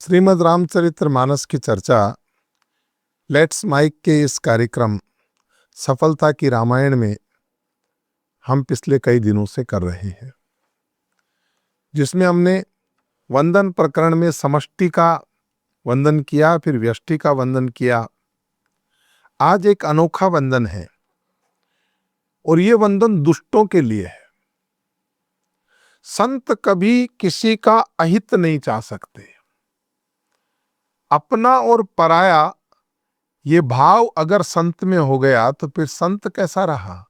श्रीमद् रामचरितमानस की चर्चा let's mic के इस कार्यक्रम सफलता की रामायण में हम पिछले कई दिनों से कर रहे हैं, जिसमें हमने वंदन प्रकरण में समष्टि का वंदन किया, फिर व्यष्टि का वंदन किया। आज एक अनोखा वंदन है और ये वंदन दुष्टों के लिए है। संत कभी किसी का अहित नहीं चाह सकते। अपना और पराया ये भाव अगर संत में हो गया तो फिर संत कैसा रहा।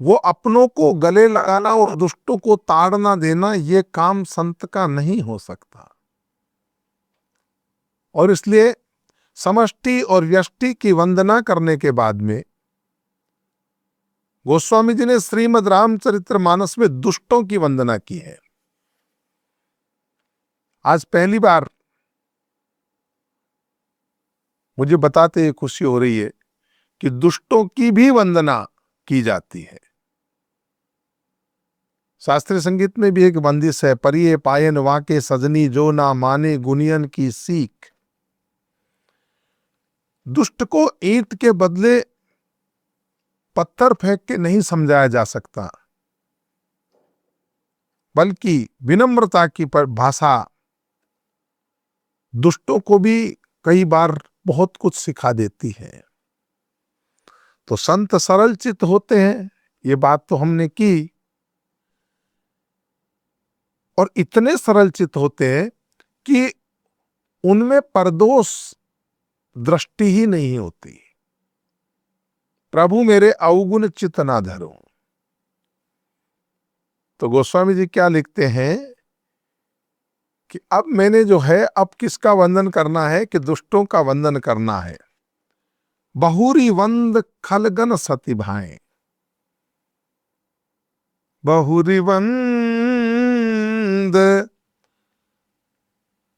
वो अपनों को गले लगाना और दुष्टों को ताड़ना देना, ये काम संत का नहीं हो सकता। और इसलिए समष्टि और व्यष्टि की वंदना करने के बाद में गोस्वामी जी ने श्रीमद् रामचरितमानस में दुष्टों की वंदना की है। आज पहली बार मुझे बताते ये खुशी हो रही है कि दुष्टों की भी वंदना की जाती है। शास्त्रीय संगीत में भी एक बंदिश है, परिये पायन वाके सजनी जो ना माने गुनियन की सीख। दुष्ट को ईंट के बदले पत्थर फेंक के नहीं समझाया जा सकता, बल्कि विनम्रता की भाषा दुष्टों को भी कई बार बहुत कुछ सिखा देती है। तो संत सरल चित्त होते हैं, ये बात तो हमने की। और इतने सरल चित्त होते हैं कि उनमें परदोष दृष्टि ही नहीं होती। प्रभु मेरे अवगुण चित्त ना धरो। तो गोस्वामी जी क्या लिखते हैं कि अब मैंने जो है, अब किसका वंदन करना है कि दुष्टों का वंदन करना है। बहुरी वंद खलगन सती भाएं। बहुरी वंद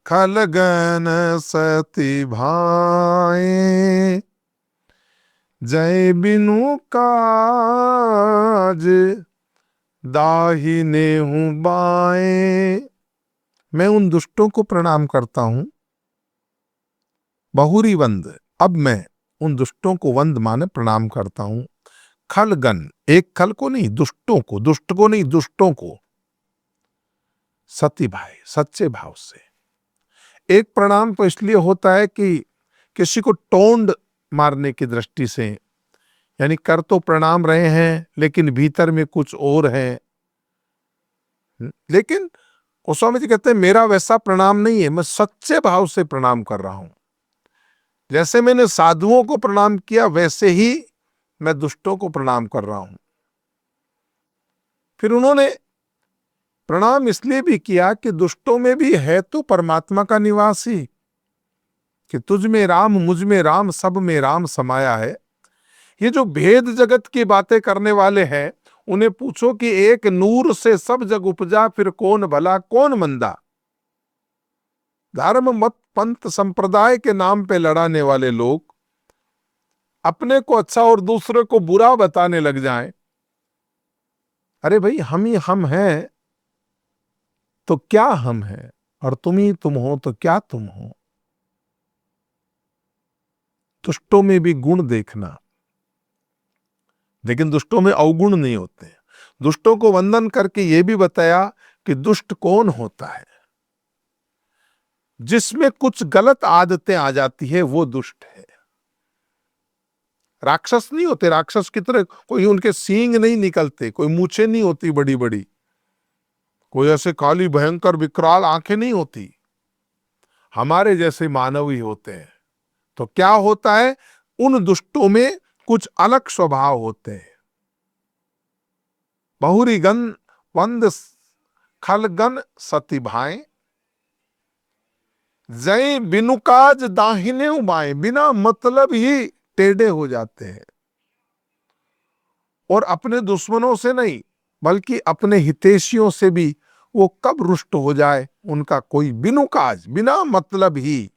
खलगन सती भाएं। जय बिनु काज दाहिने हूं बाएं। मैं उन दुष्टों को प्रणाम करता हूं। बहुरी वंद, अब मैं उन दुष्टों को वंद माने प्रणाम करता हूं। खलगन, एक खल को नहीं, दुष्टों को, दुष्ट को नहीं, दुष्टों को। सती भाई, सच्चे भाव से। एक प्रणाम तो इसलिए होता है कि किसी को टोंड मारने की दृष्टि से, यानी कर तो प्रणाम रहे हैं लेकिन भीतर में कुछ और है। लेकिन गोस्वामी जी कहते हैं मेरा वैसा प्रणाम नहीं है, मैं सच्चे भाव से प्रणाम कर रहा हूं। जैसे मैंने साधुओं को प्रणाम किया वैसे ही मैं दुष्टों को प्रणाम कर रहा हूं। फिर उन्होंने प्रणाम इसलिए भी किया कि दुष्टों में भी है तो परमात्मा का निवास ही, कि तुझ में राम मुझ में राम सब में राम समाया है। ये जो भेद जगत की बातें करने वाले हैं, उन्हें पूछो कि एक नूर से सब जग उपजा, फिर कौन भला कौन मंदा। धर्म मत पंथ संप्रदाय के नाम पे लड़ाने वाले लोग अपने को अच्छा और दूसरे को बुरा बताने लग जाएं। अरे भाई, हम ही हम हैं तो क्या हम हैं, और तुम ही तुम हो तो क्या तुम हो। दुष्टों में भी गुण देखना, लेकिन दुष्टों में अवगुण नहीं होते। दुष्टों को वंदन करके यह भी बताया कि दुष्ट कौन होता है। जिसमें कुछ गलत आदतें आ जाती है वो दुष्ट है। राक्षस नहीं होते, राक्षस की तरह कोई उनके सींग नहीं निकलते, कोई मूछें नहीं होती बड़ी बड़ी, कोई ऐसे काली भयंकर विकराल आंखें नहीं होती। हमारे जैसे मानव ही होते हैं। तो क्या होता है, उन दुष्टों में कुछ अलग स्वभाव होते हैं। बहुरी गन वंद खलगन सती भाएं। जय बिनु काज दाहिने बाएं। बिना मतलब ही टेढ़े हो जाते हैं, और अपने दुश्मनों से नहीं बल्कि अपने हितैषियों से भी वो कब रुष्ट हो जाए उनका कोई बिनु काज, बिना मतलब ही,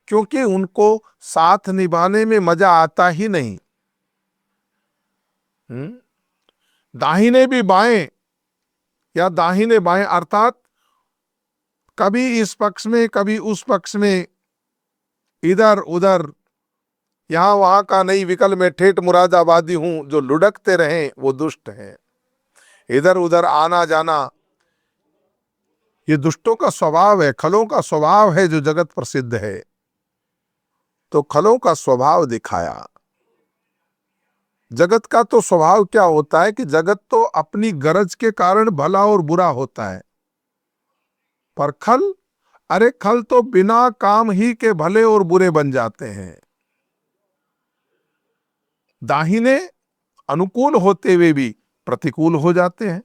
क्योंकि उनको साथ निभाने में मजा आता ही नहीं। दाहिने भी बाएं या दाहिने बाएं, अर्थात कभी इस पक्ष में कभी उस पक्ष में, इधर उधर, यहां वहां का नहीं विकल में ठेठ मुरादाबादी हूं, जो लुढ़कते रहे वो दुष्ट हैं। इधर उधर आना जाना ये दुष्टों का स्वभाव है, खलों का स्वभाव है जो जगत प्रसिद्ध है। तो खलों का स्वभाव दिखाया। जगत का तो स्वभाव क्या होता है कि जगत तो अपनी गरज के कारण भला और बुरा होता है, पर खल, अरे खल तो बिना काम ही के भले और बुरे बन जाते हैं। दाहिने अनुकूल होते हुए भी प्रतिकूल हो जाते हैं।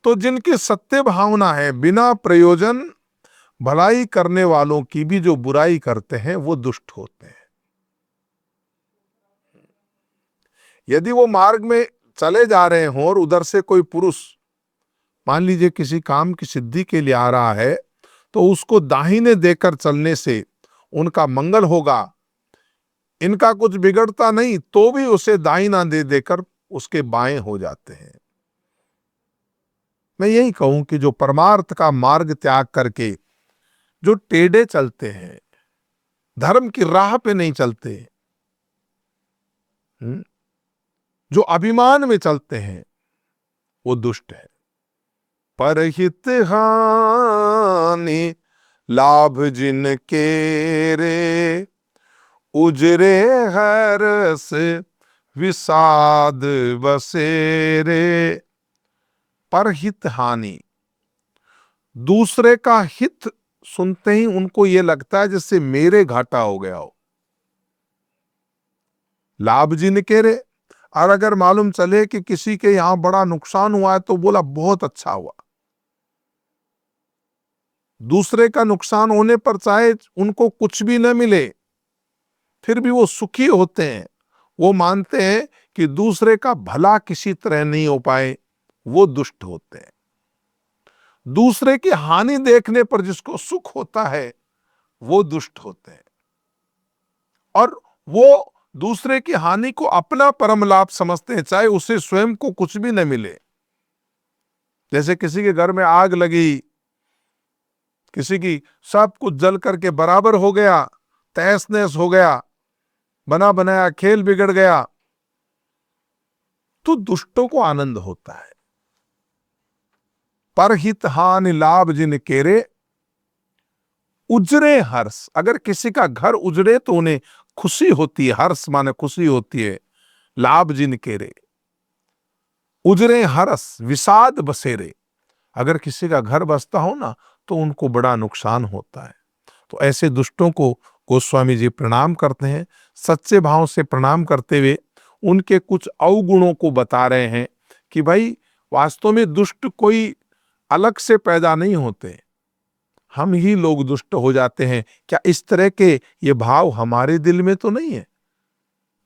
तो जिनकी सत्य भावना है, बिना प्रयोजन भलाई करने वालों की भी जो बुराई करते हैं वो दुष्ट होते हैं। यदि वो मार्ग में चले जा रहे हों और उधर से कोई पुरुष मान लीजिए किसी काम की सिद्धि के लिए आ रहा है, तो उसको दाहिने देकर चलने से उनका मंगल होगा। इनका कुछ बिगड़ता नहीं तो भी उसे दाहिना दे देकर उसके बाएं हो जाते हैं। मैं यही कहूं कि जो परमार्थ का मार्ग त्याग करके जो टेढ़े चलते हैं, धर्म की राह पे नहीं चलते, जो अभिमान में चलते हैं, वो दुष्ट है। परहित हानि लाभ जिनके रे, उजरे हरस विषाद बसेरे। परहित हानि, दूसरे का हित सुनते ही उनको ये लगता है जैसे मेरे घाटा हो गया हो। लाभ जिनके रे, और अगर मालूम चले कि किसी के यहां बड़ा नुकसान हुआ है तो बोला बहुत अच्छा हुआ। दूसरे का नुकसान होने पर चाहे उनको कुछ भी न मिले फिर भी वो सुखी होते हैं। वो मानते हैं कि दूसरे का भला किसी तरह नहीं हो पाए, वो दुष्ट होते हैं। दूसरे की हानि देखने पर जिसको सुख होता है वो दुष्ट होते हैं, और वो दूसरे की हानि को अपना परम लाभ समझते हैं, चाहे उसे स्वयं को कुछ भी न मिले। जैसे किसी के घर में आग लगी, किसी की सब कुछ जल करके बराबर हो गया, तहस नहस हो गया, बना बनाया खेल बिगड़ गया, तो दुष्टों को आनंद होता है। परहित हानि लाभ जिन केरे, उजरे हर्ष, अगर किसी का घर उजड़े तो उन्हें खुशी होती है, हर्ष माने खुशी होती है। लाभ जिन केरे, उजरे हर्ष विषाद बसेरे, अगर किसी का घर बसता हो ना तो उनको बड़ा नुकसान होता है। तो ऐसे दुष्टों को गोस्वामी जी प्रणाम करते हैं, सच्चे भाव से प्रणाम करते हुए उनके कुछ अवगुणों को बता रहे हैं कि भाई वास्तव में दुष्ट कोई अलग से पैदा नहीं होते, हम ही लोग दुष्ट हो जाते हैं। क्या इस तरह के ये भाव हमारे दिल में तो नहीं है?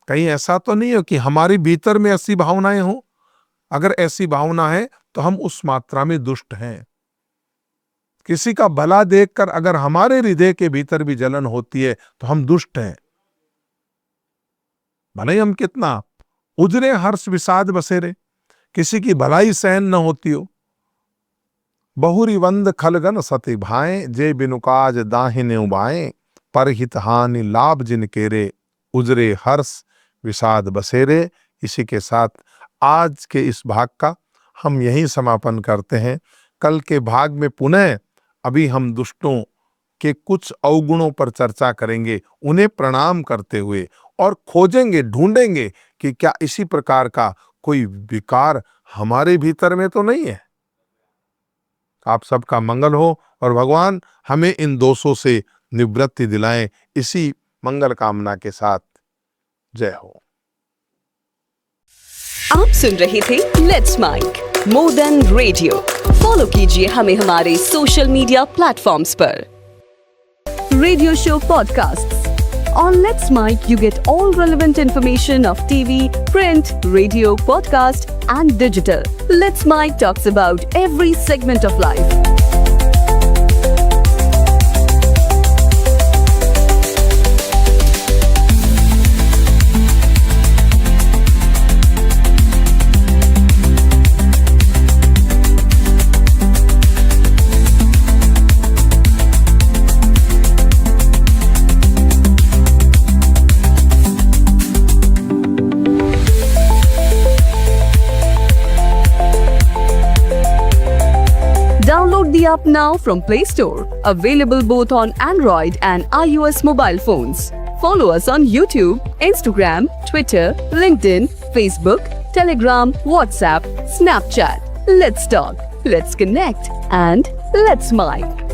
कहीं ऐसा तो नहीं है कि हमारे भीतर में ऐसी भावनाएं हो? अगर ऐसी भावना है तो हम उस मात्रा में दुष्ट हैं। किसी का भला देखकर अगर हमारे हृदय के भीतर भी जलन होती है तो हम दुष्ट हैं। भले हम कितना उजरे हर्ष विषाद बसेरे, किसी की भलाई सहन न होती हो। बहुरी वंद खलगन सती भाए, जे बिनुकाज दाहिने उबाए, परहित हानि लाभ जिन केरे, उजरे हर्ष विषाद बसेरे। इसी के साथ आज के इस भाग का हम यही समापन करते हैं। कल के भाग में पुनः अभी हम दुष्टों के कुछ अवगुणों पर चर्चा करेंगे, उन्हें प्रणाम करते हुए, और खोजेंगे, ढूंढेंगे कि क्या इसी प्रकार का कोई विकार हमारे भीतर में तो नहीं है। आप सबका मंगल हो और भगवान हमें इन दोषों से निवृत्ति दिलाएं, इसी मंगल कामना के साथ जय हो। आप सुन रहे थे let's mic more than radio. Follow कीजिए हमें हमारे सोशल मीडिया प्लेटफॉर्म्स पर। Radio show podcasts on Let's Mic, you get all relevant information of TV, print, radio, podcast, and digital. Let's Mic talks about every segment of life. app now from Play Store. Available both on Android and iOS mobile phones. Follow us on YouTube, Instagram, Twitter, LinkedIn, Facebook, Telegram, WhatsApp, Snapchat. Let's talk, let's connect, and let's mic.